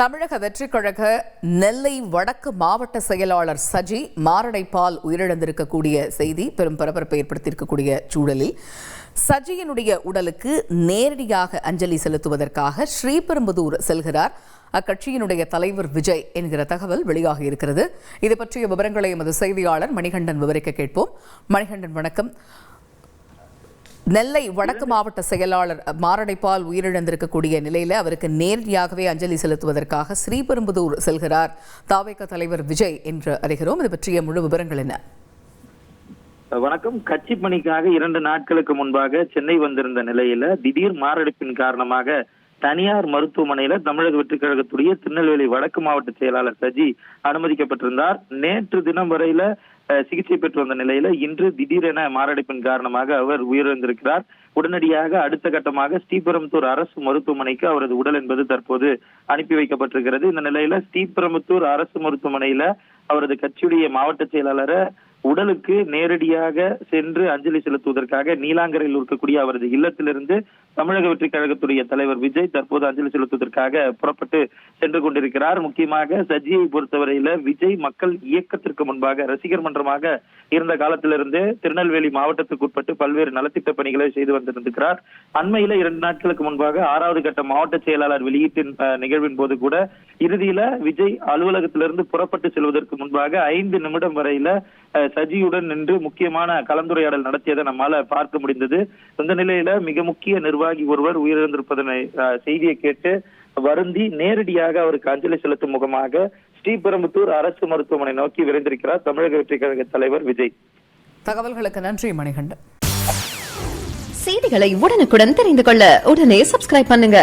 தமிழக வெற்றிக் கழக நெல்லை வடக்கு மாவட்ட செயலாளர் சஜி மாரடைப்பால் உயிரிழந்திருக்கக்கூடிய செய்தி பெரும் பரபரப்பை ஏற்படுத்தியிருக்கக்கூடிய சூழலில் சஜியினுடைய உடலுக்கு நேரடியாக அஞ்சலி செலுத்துவதற்காக ஸ்ரீபெரும்புதூர் செல்கிறார் அக்கட்சியினுடைய தலைவர் விஜய் என்கிற தகவல் வெளியாகி இருக்கிறது. இது பற்றிய விவரங்களை எமது செய்தியாளர் மணிகண்டன் விவரிக்க கேட்போம். மணிகண்டன், வணக்கம். நெல்லை வடக்கு மாவட்ட செயலாளர் மாரடைப்பால் உயிரிழந்திருக்கக்கூடிய நிலையில் அவருக்கு நேரடியாகவே அஞ்சலி செலுத்துவதற்காக ஸ்ரீபெரும்புதூர் செல்கிறார் தாவேக தலைவர் விஜய் என்று அறிகிறோம். இது பற்றிய முழு விவரங்கள் என்ன? வணக்கம். கட்சி பணிக்காக 2 நாட்களுக்கு முன்பாக சென்னை வந்திருந்த நிலையில திடீர் மாரடைப்பின் காரணமாக தனியார் மருத்துவமனையில தமிழக வெற்றிக் கழகத்துடைய திருநெல்வேலி வடக்கு மாவட்ட செயலாளர் சஜி அனுமதிக்கப்பட்டிருந்தார். நேற்று தினம் வரையில சிகிச்சை பெற்று வந்த நிலையில இன்று திடீரென மாரடைப்பின் காரணமாக அவர் உயிரிழந்திருக்கிறார். உடனடியாக அடுத்த கட்டமாக ஸ்ரீபெரும்புதூர் அரசு மருத்துவமனைக்கு அவரது உடல் என்பது தற்போது அனுப்பி வைக்கப்பட்டிருக்கிறது. இந்த நிலையில ஸ்ரீபெரும்புதூர் அரசு மருத்துவமனையில அவரது கட்சியுடைய மாவட்ட செயலாளரை உடலுக்கு நேரடியாக சென்று அஞ்சலி செலுத்துவதற்காக நீலாங்கரையில் இருக்கக்கூடிய அவரது இல்லத்திலிருந்து தமிழக வெற்றிக் கழகத்துடைய தலைவர் விஜய் தற்போது அஞ்சலி செலுத்துவதற்காக புறப்பட்டு சென்று கொண்டிருக்கிறார். முக்கியமாக சஜியை பொறுத்தவரையில விஜய் மக்கள் இயக்கத்திற்கு முன்பாக ரசிகர் மன்றமாக இருந்த காலத்திலிருந்து திருநெல்வேலி மாவட்டத்துக்கு உட்பட்டு பல்வேறு நலத்திட்ட பணிகளை செய்து வந்திருக்கிறார். அண்மையில 2 நாட்களுக்கு முன்பாக 6வது கட்ட மாவட்ட செயலாளர் வெளியீட்டின் நிகழ்வின் போது கூட இறுதியில விஜய் அலுவலகத்திலிருந்து புறப்பட்டு செல்வதற்கு முன்பாக 5 நிமிடம் வரையில சஜியுடன் நின்று முக்கியமான கலந்துரையாடல் நடத்தியதை நம்மால பார்க்க முடிந்தது. இந்த நிலையில மிக முக்கிய நிர்வாகி ஒருவர் உயிரிழந்திருப்பதனை செய்தியை கேட்டு வருந்தி நேரடியாக அவருக்கு அஞ்சலி செலுத்தும் முகமாக ஸ்ரீபெரும்புதூர் அரசு மருத்துவமனை நோக்கி விரைந்திருக்கிறார் தமிழக வெற்றிக் கழக தலைவர் விஜய். தகவல்களுக்கு நன்றி மணிகண்டன். செய்திகளை உடனுக்குடன் தெரிந்து கொள்ள உடனே சப்ஸ்கிரைப் பண்ணுங்க.